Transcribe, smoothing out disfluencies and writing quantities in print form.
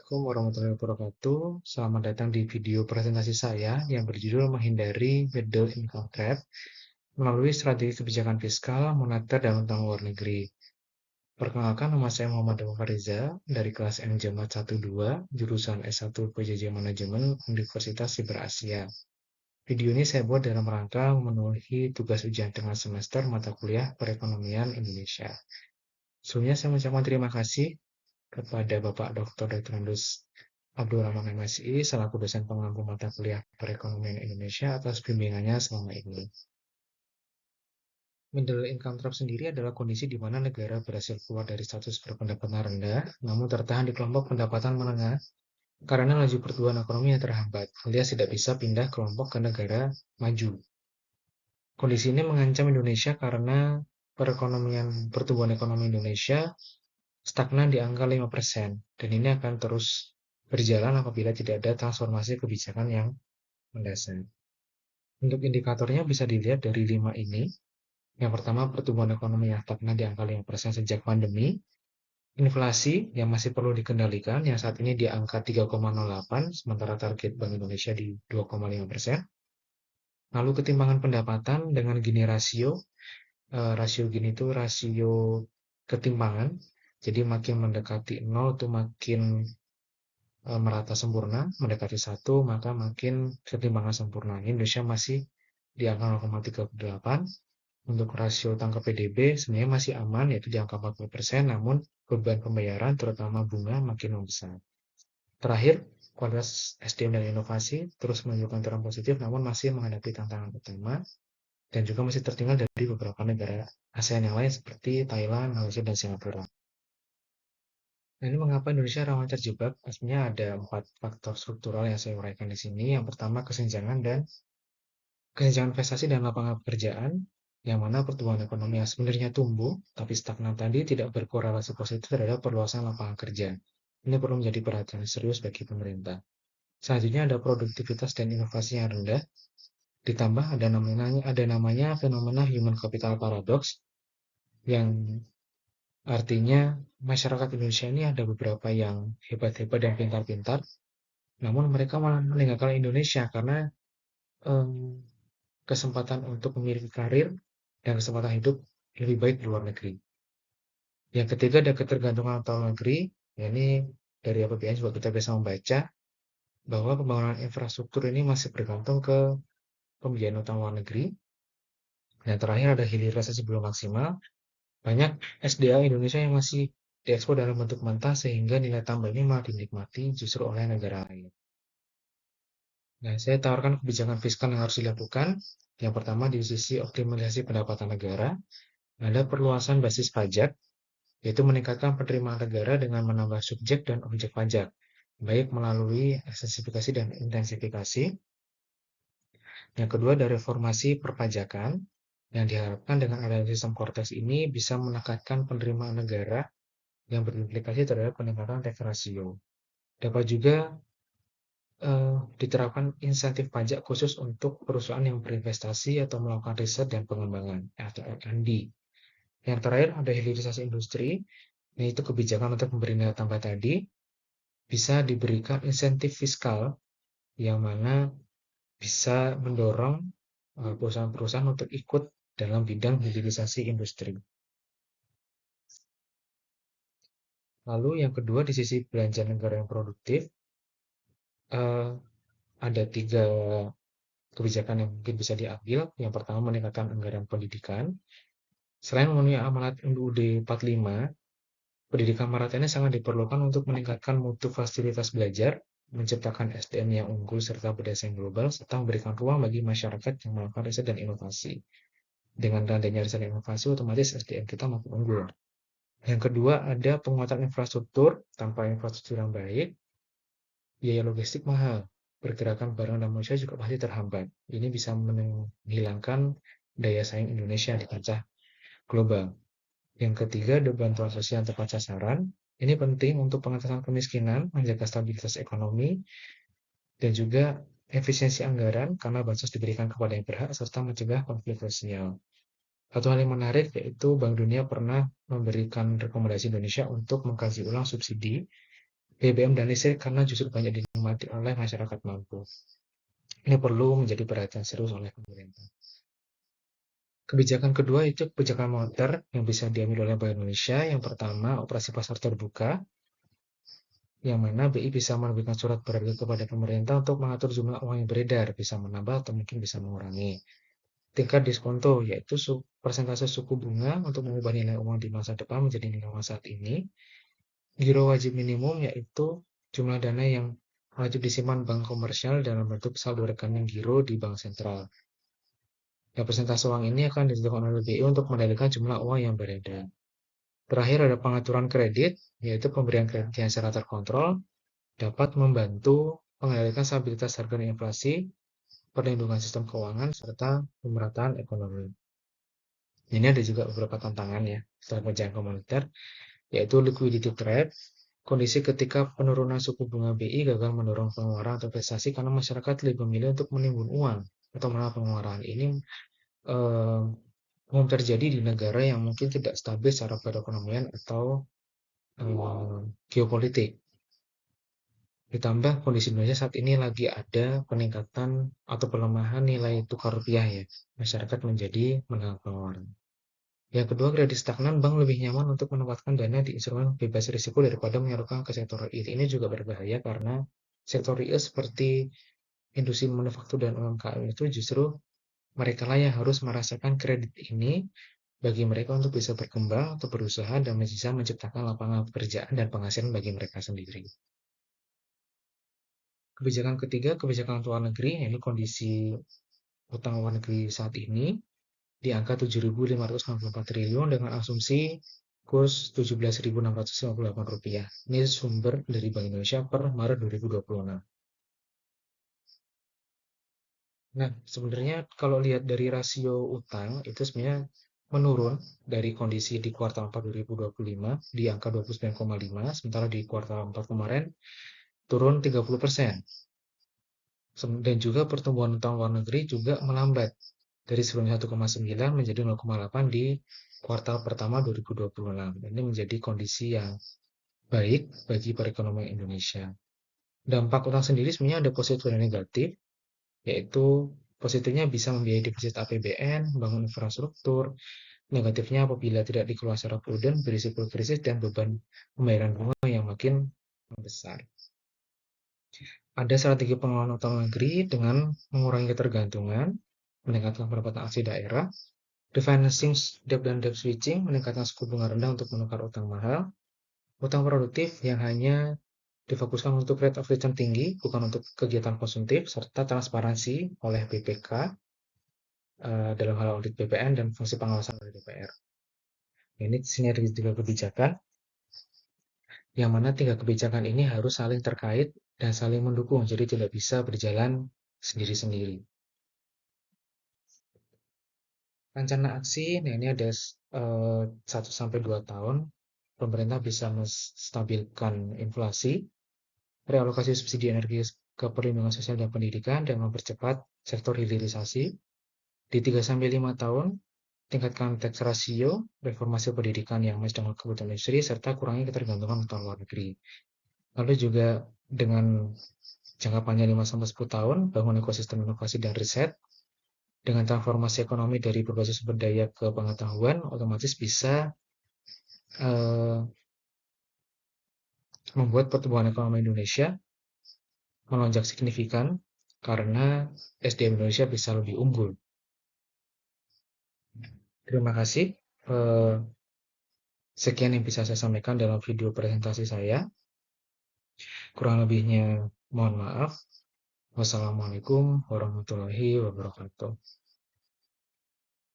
Assalamualaikum warahmatullahi wabarakatuh. Selamat datang di video presentasi saya yang berjudul Menghindari Middle Income Trap melalui strategi kebijakan fiskal, moneter, dan utang luar negeri. Perkenalkan, nama saya Muhammad Dawud Riza dari kelas M Jamat 12, jurusan S1 PJJ Manajemen Universitas Siber Asia. Video ini saya buat dalam rangka memenuhi tugas ujian tengah semester mata kuliah Perekonomian Indonesia. Sebelumnya saya mengucapkan terima kasih kepada Bapak Dr. Detrandus Abdul Rahman MSI selaku dosen pengampu mata kuliah Perekonomian Indonesia atas bimbingannya selama ini. Middle income trap sendiri adalah kondisi di mana negara berhasil keluar dari status berpendapatan rendah, namun tertahan di kelompok pendapatan menengah karena laju pertumbuhan ekonomi yang terhambat, alias tidak bisa pindah kelompok ke negara maju. Kondisi ini mengancam Indonesia karena pertumbuhan ekonomi Indonesia stagnan di angka 5%, dan ini akan terus berjalan apabila tidak ada transformasi kebijakan yang mendasar. Untuk indikatornya bisa dilihat dari 5 ini. Yang pertama, pertumbuhan ekonomi yang stagnan di angka 5% sejak pandemi. Inflasi yang masih perlu dikendalikan, yang saat ini di angka 3,08, sementara target Bank Indonesia di 2,5%. Lalu ketimpangan pendapatan dengan Gini rasio. Rasio Gini itu rasio ketimpangan. Jadi makin mendekati 0 itu makin merata sempurna, mendekati 1, maka makin ketimpangan sempurna. Indonesia masih di angka 0,38. Untuk rasio utang ke PDB sebenarnya masih aman, yaitu di angka 40%, namun beban pembayaran, terutama bunga, makin membesar. Terakhir, kualitas SDM dan inovasi terus menunjukkan tren positif, namun masih menghadapi tantangan utama, dan juga masih tertinggal dari beberapa negara ASEAN yang lain seperti Thailand, Malaysia, dan Singapura. Nah, ini mengapa Indonesia rawan terjebak? Sebenarnya ada 4 faktor struktural yang saya uraikan di sini. Yang pertama, kesenjangan investasi dan lapangan pekerjaan, yang mana pertumbuhan ekonomi yang sebenarnya tumbuh, tapi stagnan tadi tidak berkorelasi positif terhadap perluasan lapangan kerja. Ini perlu menjadi perhatian serius bagi pemerintah. Selanjutnya ada produktivitas dan inovasi yang rendah, ditambah ada namanya fenomena human capital paradox, yang artinya masyarakat Indonesia ini ada beberapa yang hebat-hebat dan pintar-pintar, namun mereka malah meninggalkan Indonesia karena kesempatan untuk memiliki karir dan kesempatan hidup lebih baik di luar negeri. Yang ketiga ada ketergantungan luar negeri, ini dari APBN juga kita bisa membaca bahwa pembangunan infrastruktur ini masih bergantung ke pembiayaan utang luar negeri. Dan terakhir ada hilirisasi belum maksimal, banyak SDA Indonesia yang masih diekspor dalam bentuk mentah sehingga nilai tambah ini malah dinikmati justru oleh negara lain. Nah, saya tawarkan kebijakan fiskal yang harus dilakukan. Yang pertama di sisi optimalisasi pendapatan negara, ada perluasan basis pajak, yaitu meningkatkan penerimaan negara dengan menambah subjek dan objek pajak, baik melalui ekstensifikasi dan intensifikasi. Yang kedua ada reformasi perpajakan, yang diharapkan dengan adanya sistem Cortex ini bisa menekankan penerimaan negara yang berimplikasi terhadap peningkatan tax ratio. Dapat juga diterapkan insentif pajak khusus untuk perusahaan yang berinvestasi atau melakukan riset dan pengembangan atau R&D. Yang terakhir ada hilirisasi industri, yaitu kebijakan untuk memberi nilai tambah tadi bisa diberikan insentif fiskal yang mana bisa mendorong perusahaan-perusahaan untuk ikut dalam bidang hilirisasi industri. Lalu yang kedua di sisi belanja negara yang produktif, ada 3 kebijakan yang mungkin bisa diambil. Yang pertama meningkatkan anggaran pendidikan. Selain memenuhi amanat UUD 45, pendidikan merata ini sangat diperlukan untuk meningkatkan mutu fasilitas belajar, menciptakan SDM yang unggul serta berdasarkan global, serta memberikan ruang bagi masyarakat yang melakukan riset dan inovasi. Dengan adanya riset dan inovasi, otomatis SDM kita makin unggul. Yang kedua, ada penguatan infrastruktur. Tanpa infrastruktur yang baik, biaya logistik mahal. Pergerakan barang dan manusia juga pasti terhambat. Ini bisa menghilangkan daya saing Indonesia di kancah global. Yang ketiga, ada bantuan sosial tepat sasaran. Ini penting untuk pengentasan kemiskinan, menjaga stabilitas ekonomi, dan juga efisiensi anggaran karena bansos diberikan kepada yang berhak serta mencegah konflik sosial. Satu hal yang menarik yaitu Bank Dunia pernah memberikan rekomendasi Indonesia untuk mengkaji ulang subsidi BBM dan listrik karena justru banyak dinikmati oleh masyarakat mampu. Ini perlu menjadi perhatian serius oleh pemerintah. Kebijakan kedua itu kebijakan moneter yang bisa diambil oleh Bank Indonesia. Yang pertama, operasi pasar terbuka, yang mana BI bisa menerbitkan surat berharga kepada pemerintah untuk mengatur jumlah uang yang beredar, bisa menambah atau mungkin bisa mengurangi. Tingkat diskonto, yaitu persentase suku bunga untuk mengubah nilai uang di masa depan menjadi nilai uang saat ini. Giro wajib minimum, yaitu jumlah dana yang wajib disimpan bank komersial dalam bentuk saldo rekening giro di bank sentral. Dan persentase uang ini akan ditentukan oleh BI untuk mengendalikan jumlah uang yang beredar. Terakhir ada pengaturan kredit, yaitu pemberian kredit yang secara terkontrol dapat membantu mengendalikan stabilitas harga dan inflasi, perlindungan sistem keuangan, serta pemerataan ekonomi. Ini ada juga beberapa tantangan ya setelah kebijakan moneter, yaitu liquidity trap, kondisi ketika penurunan suku bunga BI gagal mendorong pengeluaran atau investasi karena masyarakat lebih memilih untuk menimbun uang atau menahan pengeluaran. Ini eh, umum terjadi di negara yang mungkin tidak stabil secara perekonomian atau geopolitik. Ditambah kondisi Indonesia saat ini lagi ada peningkatan atau pelemahan nilai tukar rupiah ya. Masyarakat menjadi menahan pengeluaran. Yang kedua, kredit stagnan, bank lebih nyaman untuk menempatkan dana di instrumen bebas risiko daripada menyalurkan ke sektor real. Ini juga berbahaya karena sektor real seperti industri manufaktur dan UMKM itu justru mereka lah yang harus merasakan kredit ini bagi mereka untuk bisa berkembang atau berusaha dan bisa menciptakan lapangan pekerjaan dan penghasilan bagi mereka sendiri. Kebijakan ketiga, kebijakan luar negeri, ini kondisi utang luar negeri saat ini di angka 7.564 triliun dengan asumsi kurs 17.658 rupiah. Ini sumber dari Bank Indonesia per Maret 2026. Nah, sebenarnya kalau lihat dari rasio utang itu sebenarnya menurun dari kondisi di kuartal 4 2025 di angka 29,5, sementara di kuartal 4 kemarin turun 30%. Dan juga pertumbuhan utang luar negeri juga melambat dari sebelumnya 1,9 menjadi 0,8 di kuartal pertama 2026. Ini menjadi kondisi yang baik bagi perekonomian Indonesia. Dampak utang sendiri sebenarnya ada positif dan negatif, yaitu positifnya bisa membiayai defisit APBN, bangun infrastruktur, negatifnya apabila tidak dikelola secara prudent, berisiko krisis dan beban pembayaran bunga yang makin membesar. Ada strategi pengelolaan utang negeri dengan mengurangi ketergantungan, meningkatkan pendapatan asli daerah, refinancing debt dan debt switching, meningkatkan suku bunga rendah untuk menukar utang mahal, utang produktif yang hanya difokuskan untuk rate of return tinggi, bukan untuk kegiatan konsumtif, serta transparansi oleh BPK dalam hal audit BPN dan fungsi pengawasan oleh DPR. Ini sinergi tiga kebijakan, yang mana tiga kebijakan ini harus saling terkait dan saling mendukung, jadi tidak bisa berjalan sendiri-sendiri. Rencana aksi, nah ini ada 1-2 tahun, pemerintah bisa menstabilkan inflasi, realokasi subsidi energi ke perlindungan sosial dan pendidikan, dan mempercepat sektor hilirisasi. Di 3-5 tahun, tingkatkan tax rasio, reformasi pendidikan yang match dengan kebutuhan industri, serta kurangi ketergantungan utang luar negeri. Lalu juga dengan jangka panjang 5-10 tahun, bangun ekosistem inovasi dan riset. Dengan transformasi ekonomi dari berbasis sumber daya ke pengetahuan, otomatis bisa membuat pertumbuhan ekonomi Indonesia melonjak signifikan karena SDM Indonesia bisa lebih unggul. Terima kasih. Sekian yang bisa saya sampaikan dalam video presentasi saya. Kurang lebihnya mohon maaf. Wassalamualaikum warahmatullahi wabarakatuh.